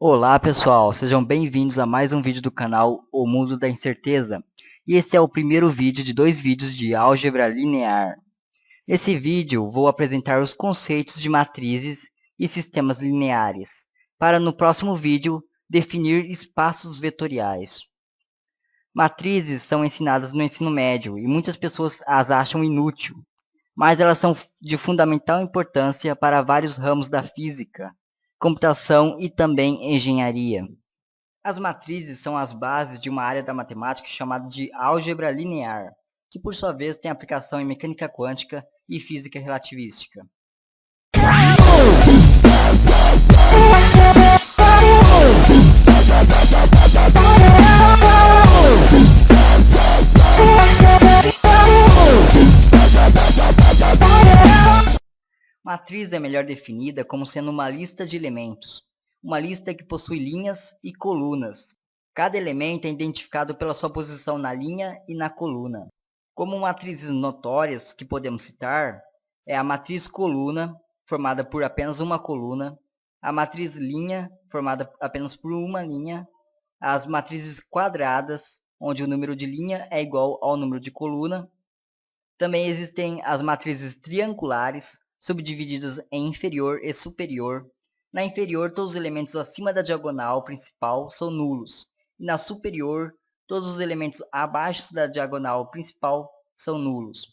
Olá pessoal, sejam bem-vindos a mais um vídeo do canal O Mundo da Incerteza. E esse é o primeiro vídeo de dois vídeos de álgebra linear. Nesse vídeo vou apresentar os conceitos de matrizes e sistemas lineares, para no próximo vídeo definir espaços vetoriais. Matrizes são ensinadas no ensino médio e muitas pessoas as acham inúteis, mas elas são de fundamental importância para vários ramos da física, computação e também engenharia. As matrizes são as bases de uma área da matemática chamada de álgebra linear, que por sua vez tem aplicação em mecânica quântica e física relativística. Matriz é melhor definida como sendo uma lista de elementos, uma lista que possui linhas e colunas. Cada elemento é identificado pela sua posição na linha e na coluna. Como matrizes notórias que podemos citar, é a matriz coluna, formada por apenas uma coluna, a matriz linha, formada apenas por uma linha, as matrizes quadradas, onde o número de linha é igual ao número de coluna. Também existem as matrizes triangulares, subdivididas em inferior e superior. Na inferior, todos os elementos acima da diagonal principal são nulos, e na superior, todos os elementos abaixo da diagonal principal são nulos.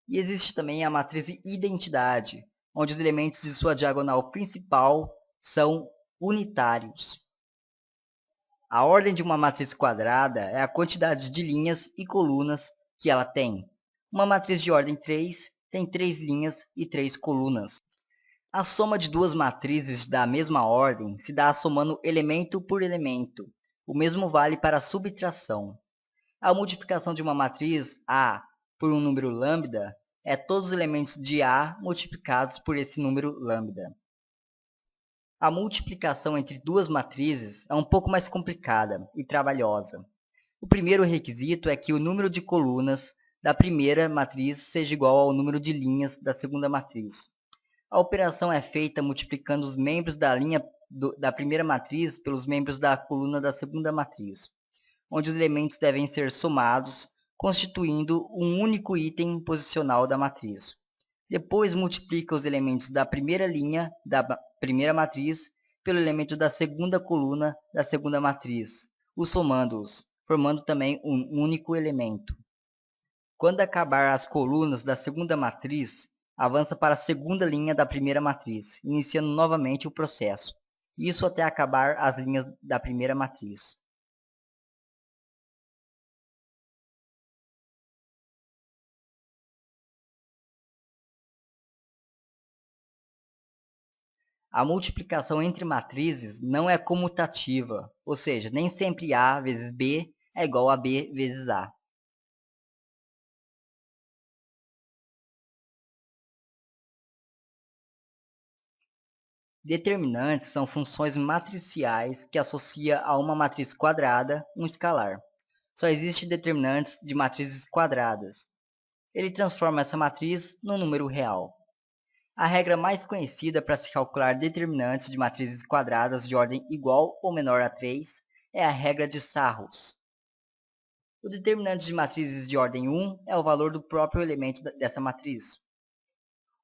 E existe também a matriz identidade, onde os elementos de sua diagonal principal são unitários. A ordem de uma matriz quadrada é a quantidade de linhas e colunas que ela tem. Uma matriz de ordem 3 tem 3 linhas e 3 colunas. A soma de duas matrizes da mesma ordem se dá somando elemento por elemento. O mesmo vale para a subtração. A multiplicação de uma matriz A por um número lambda é todos os elementos de A multiplicados por esse número lambda. A multiplicação entre duas matrizes é um pouco mais complicada e trabalhosa. O primeiro requisito é que o número de colunas da primeira matriz seja igual ao número de linhas da segunda matriz. A operação é feita multiplicando os membros da linha da primeira matriz pelos membros da coluna da segunda matriz, onde os elementos devem ser somados, constituindo um único item posicional da matriz. Depois multiplica os elementos da primeira linha da primeira matriz pelo elemento da segunda coluna da segunda matriz, somando-os, formando também um único elemento. Quando acabar as colunas da segunda matriz, avança para a segunda linha da primeira matriz, iniciando novamente o processo. Isso até acabar as linhas da primeira matriz. A multiplicação entre matrizes não é comutativa, ou seja, nem sempre A vezes B é igual a B vezes A. Determinantes são funções matriciais que associa a uma matriz quadrada um escalar. Só existem determinantes de matrizes quadradas. Ele transforma essa matriz num número real. A regra mais conhecida para se calcular determinantes de matrizes quadradas de ordem igual ou menor a 3 é a regra de Sarrus. O determinante de matrizes de ordem 1 é o valor do próprio elemento dessa matriz.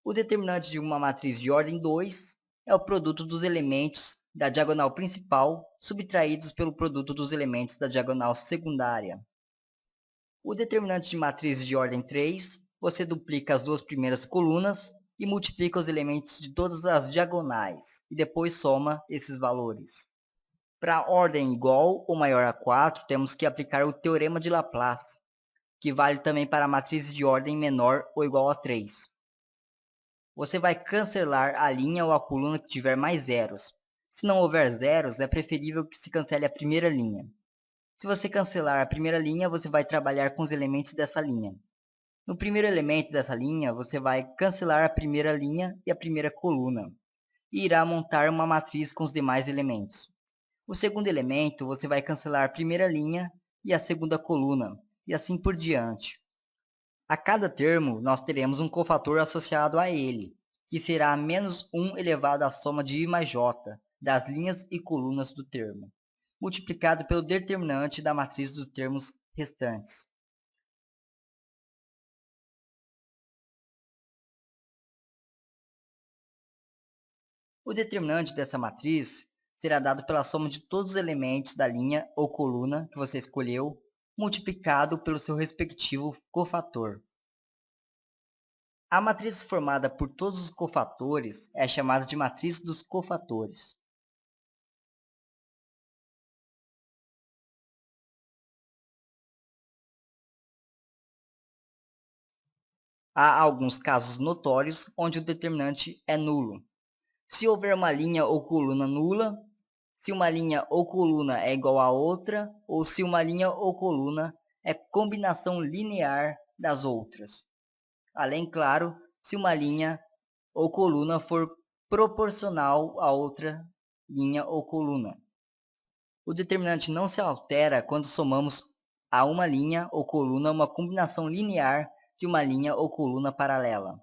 O determinante de uma matriz de ordem 2 é o produto dos elementos da diagonal principal subtraídos pelo produto dos elementos da diagonal secundária. O determinante de matriz de ordem 3, você duplica as duas primeiras colunas e multiplica os elementos de todas as diagonais, e depois soma esses valores. Para ordem igual ou maior a 4, temos que aplicar o teorema de Laplace, que vale também para matrizes de ordem menor ou igual a 3. Você vai cancelar a linha ou a coluna que tiver mais zeros. Se não houver zeros, é preferível que se cancele a primeira linha. Se você cancelar a primeira linha, você vai trabalhar com os elementos dessa linha. No primeiro elemento dessa linha, você vai cancelar a primeira linha e a primeira coluna, e irá montar uma matriz com os demais elementos. O segundo elemento, você vai cancelar a primeira linha e a segunda coluna, e assim por diante. A cada termo, nós teremos um cofator associado a ele, que será menos 1 elevado à soma de I mais J, das linhas e colunas do termo, multiplicado pelo determinante da matriz dos termos restantes. O determinante dessa matriz será dado pela soma de todos os elementos da linha ou coluna que você escolheu, multiplicado pelo seu respectivo cofator. A matriz formada por todos os cofatores é chamada de matriz dos cofatores. Há alguns casos notórios onde o determinante é nulo. Se houver uma linha ou coluna nula, se uma linha ou coluna é igual a outra, ou se uma linha ou coluna é combinação linear das outras. Além, claro, se uma linha ou coluna for proporcional a outra linha ou coluna. O determinante não se altera quando somamos a uma linha ou coluna uma combinação linear de uma linha ou coluna paralela.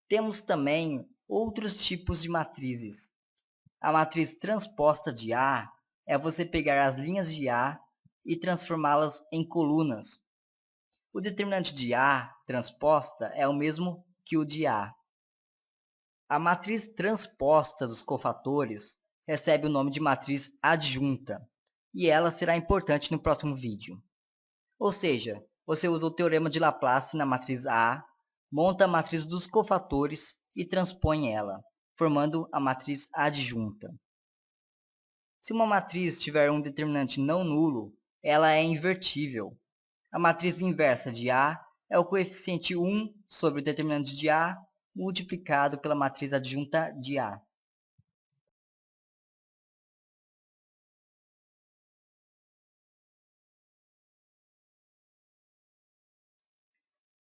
Temos também outros tipos de matrizes. A matriz transposta de A é você pegar as linhas de A e transformá-las em colunas. O determinante de A transposta é o mesmo que o de A. A matriz transposta dos cofatores recebe o nome de matriz adjunta, e ela será importante no próximo vídeo. Ou seja, você usa o teorema de Laplace na matriz A, monta a matriz dos cofatores e transpõe ela, formando a matriz adjunta. Se uma matriz tiver um determinante não nulo, ela é invertível. A matriz inversa de A é o coeficiente 1 sobre o determinante de A multiplicado pela matriz adjunta de A.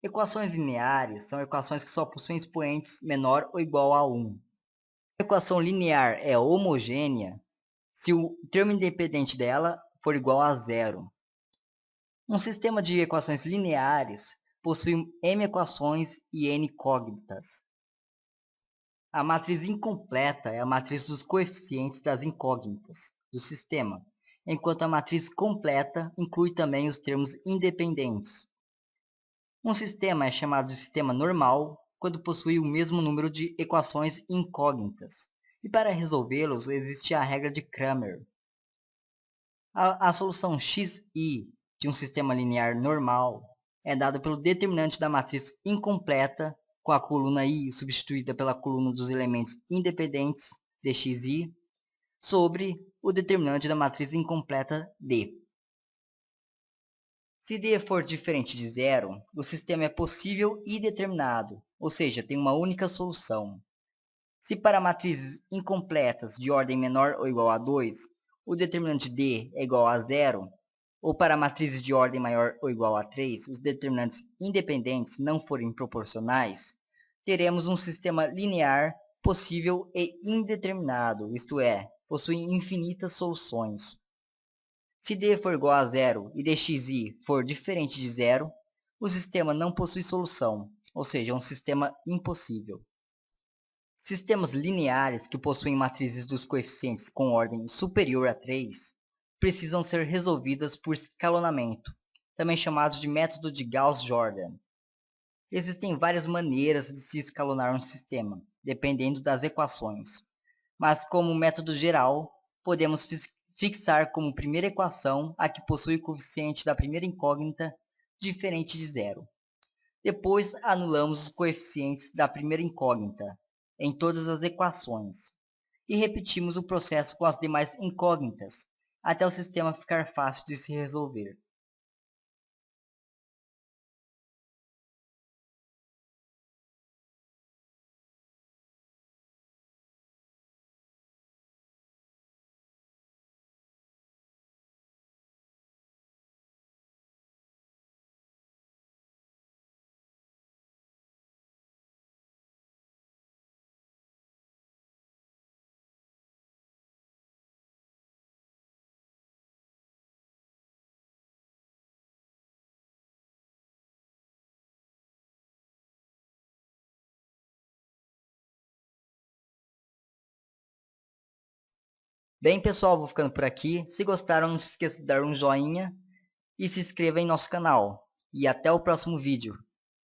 Equações lineares são equações que só possuem expoentes menor ou igual a 1. A equação linear é homogênea se o termo independente dela for igual a zero. Um sistema de equações lineares possui m equações e n incógnitas. A matriz incompleta é a matriz dos coeficientes das incógnitas do sistema, enquanto a matriz completa inclui também os termos independentes. Um sistema é chamado de sistema normal quando possui o mesmo número de equações incógnitas, e para resolvê-los existe a regra de Cramer. A solução xi de um sistema linear normal é dada pelo determinante da matriz incompleta com a coluna i substituída pela coluna dos elementos independentes dxi sobre o determinante da matriz incompleta d. Se d for diferente de zero, o sistema é possível e determinado, ou seja, tem uma única solução. Se para matrizes incompletas de ordem menor ou igual a 2, o determinante d é igual a zero, ou para matrizes de ordem maior ou igual a 3, os determinantes independentes não forem proporcionais, teremos um sistema linear possível e indeterminado, isto é, possui infinitas soluções. Se d for igual a zero e dxi for diferente de zero, o sistema não possui solução, ou seja, é um sistema impossível. Sistemas lineares que possuem matrizes dos coeficientes com ordem superior a 3 precisam ser resolvidas por escalonamento, também chamado de método de Gauss-Jordan. Existem várias maneiras de se escalonar um sistema, dependendo das equações, mas como método geral, podemos fixar como primeira equação a que possui o coeficiente da primeira incógnita diferente de zero. Depois anulamos os coeficientes da primeira incógnita em todas as equações e repetimos o processo com as demais incógnitas até o sistema ficar fácil de se resolver. Bem, pessoal, vou ficando por aqui. Se gostaram, não se esqueça de dar um joinha e se inscreva em nosso canal. E até o próximo vídeo.